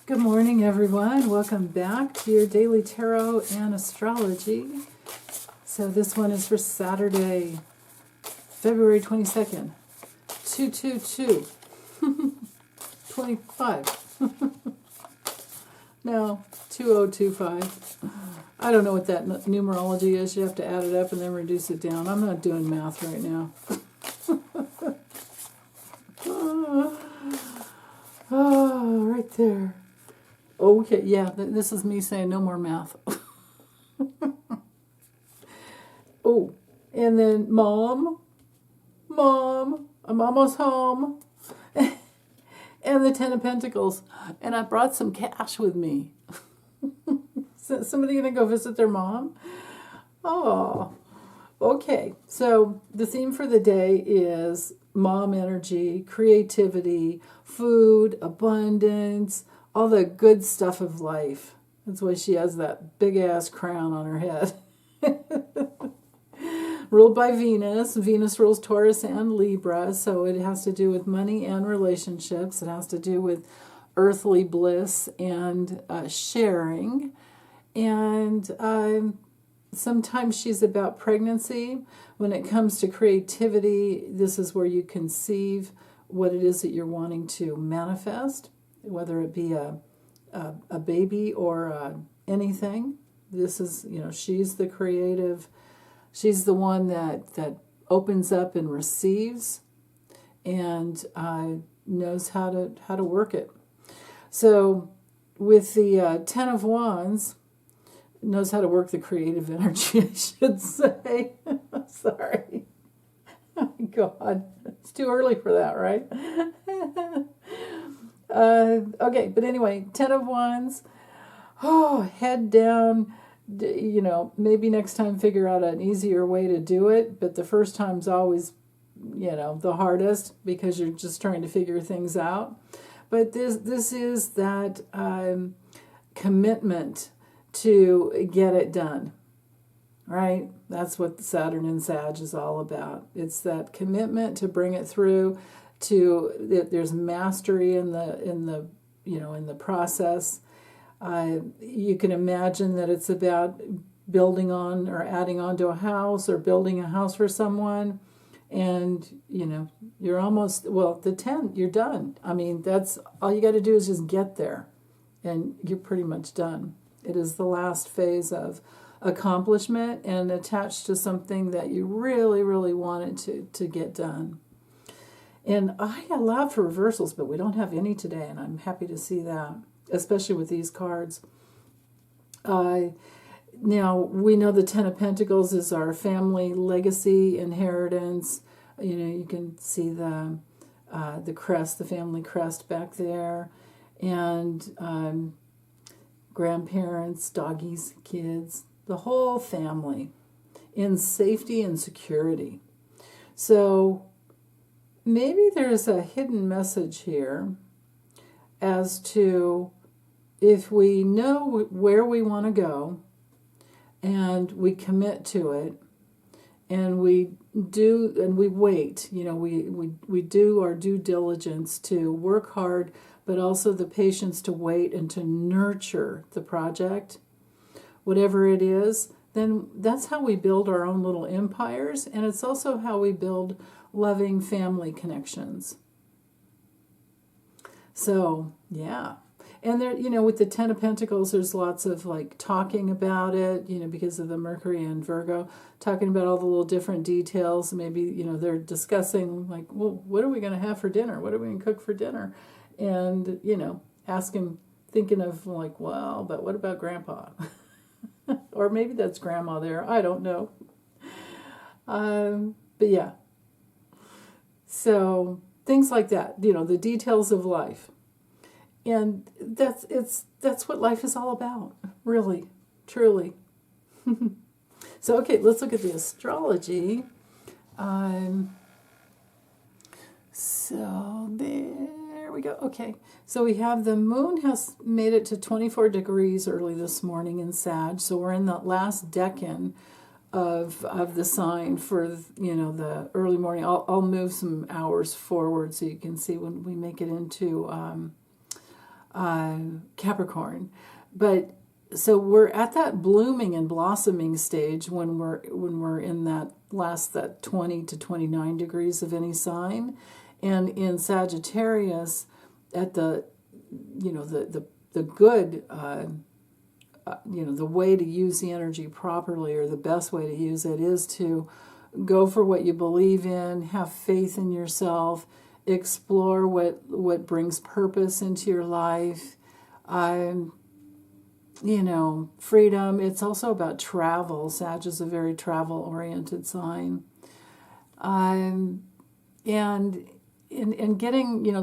Good morning, everyone. Welcome back to your daily tarot and astrology. So this one is for Saturday, February 22nd, 222, 25. No, 2025. I don't know what that numerology is. You have to add it up and then reduce it down. I'm not doing math right now. Oh, right there. Okay, yeah, this is me saying no more math. Oh, and then Mom, I'm almost home. And the Ten of Pentacles. And I brought some cash with me. Somebody gonna go visit their mom? Oh, okay. So the theme for the day is mom energy, creativity, food, abundance, all the good stuff of life. That's why she has that big ass crown on her head. Ruled by Venus. Venus rules Taurus and Libra, so it has to do with money and relationships. It has to do with earthly bliss and sharing. And sometimes she's about pregnancy. When it comes to creativity, this is where you conceive what it is that you're wanting to manifest, whether it be a baby or anything. This is, she's the creative. She's the one that opens up and receives and knows how to work it. So with the Ten of Wands, knows how to work the creative energy, I should say. Sorry. Oh, God. It's too early for that, right? Okay, but anyway, Ten of Wands. Oh, head down. Maybe next time figure out an easier way to do it, but the first time's always, the hardest because you're just trying to figure things out. But this is that commitment to get it done, right? That's what Saturn and Sag is all about. It's that commitment to bring it through. There's mastery in the process. You can imagine that it's about building on or adding on to a house or building a house for someone. And, you're almost, the 10, you're done. I mean, that's all you got to do is just get there and you're pretty much done. It is the last phase of accomplishment and attached to something that you really, really wanted to get done. And I allowed for reversals, but we don't have any today, and I'm happy to see that, especially with these cards. Now, we know the Ten of Pentacles is our family legacy, inheritance. You can see the crest, the family crest back there. And grandparents, doggies, kids, the whole family in safety and security. So maybe there's a hidden message here as to if we know where we want to go and we commit to it and we wait, we do our due diligence to work hard, but also the patience to wait and to nurture the project, whatever it is, then that's how we build our own little empires, and it's also how we build loving family connections. So, yeah. And there, with the Ten of Pentacles, there's lots of talking about it, because of the Mercury and Virgo, talking about all the little different details. Maybe, they're discussing what are we going to have for dinner? What are we going to cook for dinner? And, asking, thinking of but what about Grandpa? Or maybe that's Grandma there. I don't know. But yeah. So things like that, the details of life. And that's what life is all about, really, truly. So, okay, let's look at the astrology. So there we go. Okay, so we have the moon has made it to 24 degrees early this morning in Sag. So we're in the last decan of the sign for the early morning. I'll move some hours forward so you can see when we make it into Capricorn. But so we're at that blooming and blossoming stage when we're in that 20 to 29 degrees of any sign, and in Sagittarius, at the the good the way to use the energy properly, or the best way to use it, is to go for what you believe in, have faith in yourself, explore what brings purpose into your life. Freedom. It's also about travel. Sag is a very travel-oriented sign. And getting,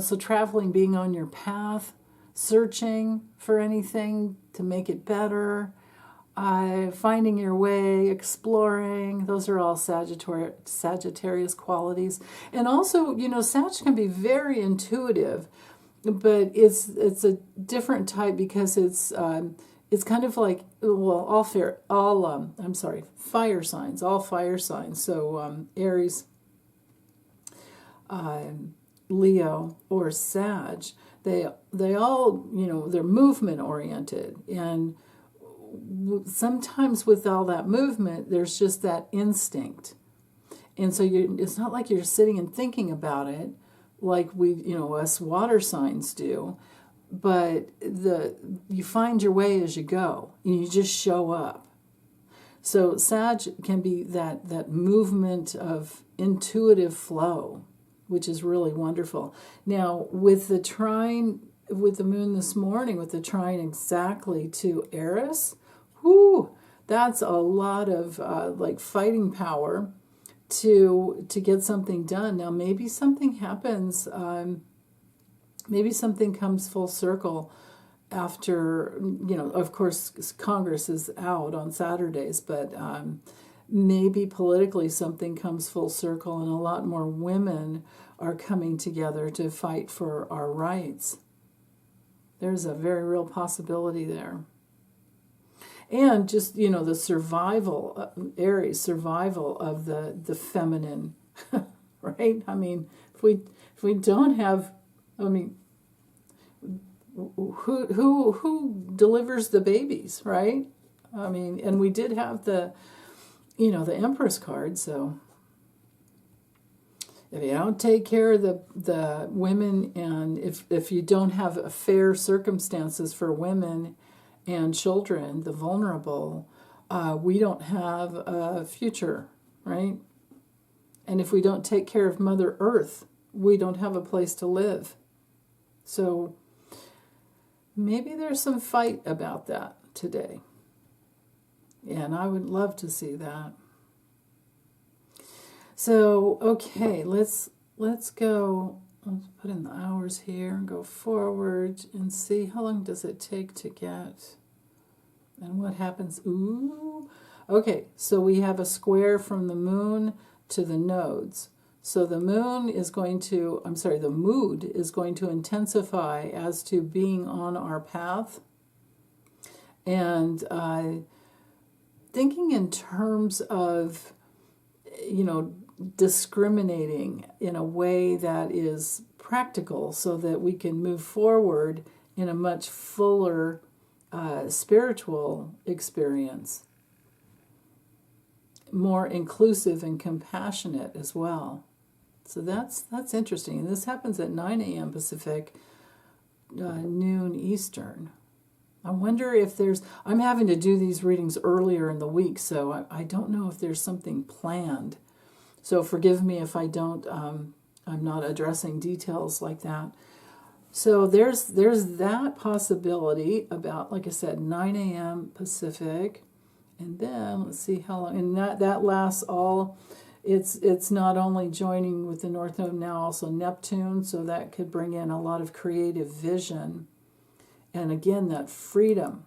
so traveling, being on your path, searching for anything to make it better, finding your way, exploring. Those are all Sagittarius qualities. And also, Sag can be very intuitive, but it's a different type because it's kind of like, well, fire signs, all fire signs. So Aries, Leo, or Sag, they all, they're movement oriented, and sometimes with all that movement, there's just that instinct, and so it's not like you're sitting and thinking about it like us water signs do, but you find your way as you go, and you just show up. So Sag can be that movement of intuitive flow, which is really wonderful. Now, with the trine, with the moon this morning, with the trine exactly to Eris, that's a lot of fighting power to get something done. Now, maybe something happens. Maybe something comes full circle after, of course, Congress is out on Saturdays, but maybe politically something comes full circle, and a lot more women are coming together to fight for our rights. There's a very real possibility there. And just, the survival, Aries, survival of the feminine, right? I mean, if we don't have, who delivers the babies, right? I mean, and we did have the Empress card, so if you don't take care of the women, and if you don't have fair circumstances for women and children, the vulnerable, we don't have a future, right? And if we don't take care of Mother Earth, we don't have a place to live. So maybe there's some fight about that today. And I would love to see that. So, okay, let's go. Let's put in the hours here and go forward and see how long does it take to get, and what happens. Okay, so we have a square from the moon to the nodes. So the mood is going to intensify as to being on our path. And thinking in terms of, discriminating in a way that is practical so that we can move forward in a much fuller spiritual experience, more inclusive and compassionate as well. So that's interesting. And this happens at 9 a.m. Pacific, noon Eastern. I wonder if I'm having to do these readings earlier in the week, so I don't know if there's something planned. So forgive me if I don't, I'm not addressing details like that. So there's that possibility about, like I said, 9 a.m. Pacific. And then let's see how long, and that lasts all, it's not only joining with the North Node now, also Neptune, so that could bring in a lot of creative vision. And again, that freedom.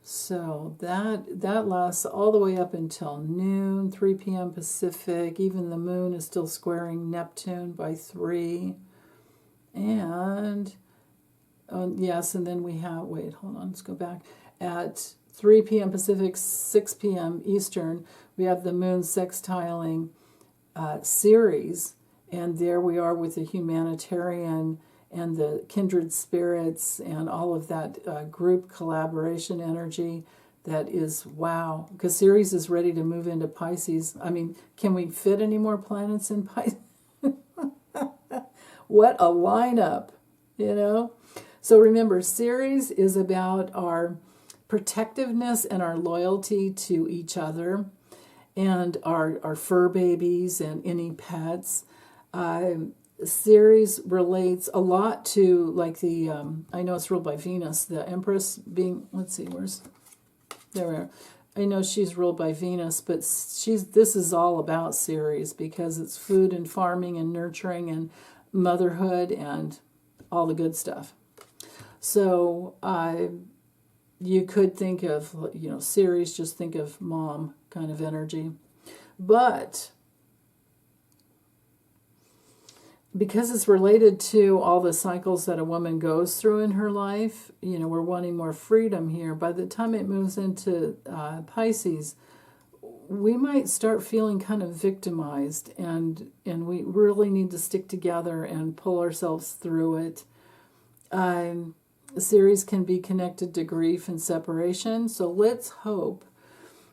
So that lasts all the way up until noon, 3 p.m. Pacific. Even the moon is still squaring Neptune by 3. And, yes, and then we have, wait, hold on, let's go back. At 3 p.m. Pacific, 6 p.m. Eastern, we have the moon sextiling Ceres. And there we are with the humanitarian and the kindred spirits and all of that group collaboration energy. That is, wow, because Ceres is ready to move into Pisces. I mean, can we fit any more planets in Pisces? What a lineup, you know? So remember, Ceres is about our protectiveness and our loyalty to each other and our fur babies and any pets. Ceres relates a lot to, like, the, I know it's ruled by Venus, the Empress being, let's see, there we are. I know she's ruled by Venus, but this is all about Ceres because it's food and farming and nurturing and motherhood and all the good stuff. So you could think of, Ceres, just think of mom kind of energy. But because it's related to all the cycles that a woman goes through in her life, we're wanting more freedom here. By the time it moves into Pisces, we might start feeling kind of victimized, and we really need to stick together and pull ourselves through it. Ceres can be connected to grief and separation, so let's hope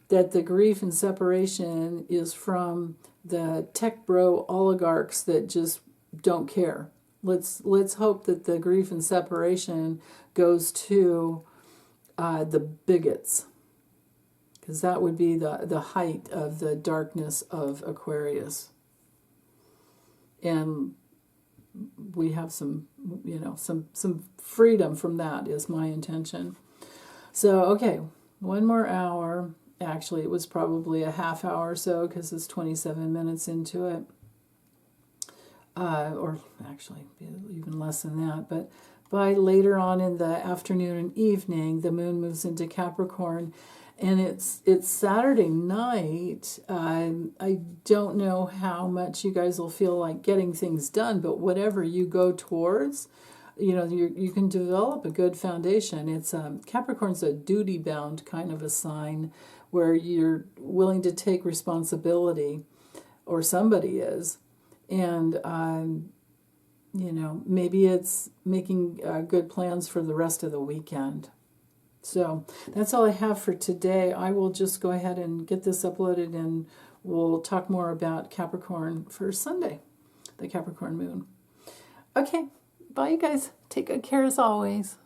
that the grief and separation is from the tech bro oligarchs that just don't care. Let's hope that the grief and separation goes to the bigots, because that would be the height of the darkness of Aquarius. And we have some freedom from that is my intention. So, okay, one more hour. Actually, it was probably a half hour or so because it's 27 minutes into it. Or actually even less than that. But by later on in the afternoon and evening, the moon moves into Capricorn. And it's Saturday night. I don't know how much you guys will feel like getting things done, but whatever you go towards, you can develop a good foundation. It's Capricorn's a duty-bound kind of a sign where you're willing to take responsibility, or somebody is, and maybe it's making good plans for the rest of the weekend. So that's all I have for today. I will just go ahead and get this uploaded, and we'll talk more about Capricorn for Sunday, the Capricorn moon. Okay, bye you guys. Take good care as always.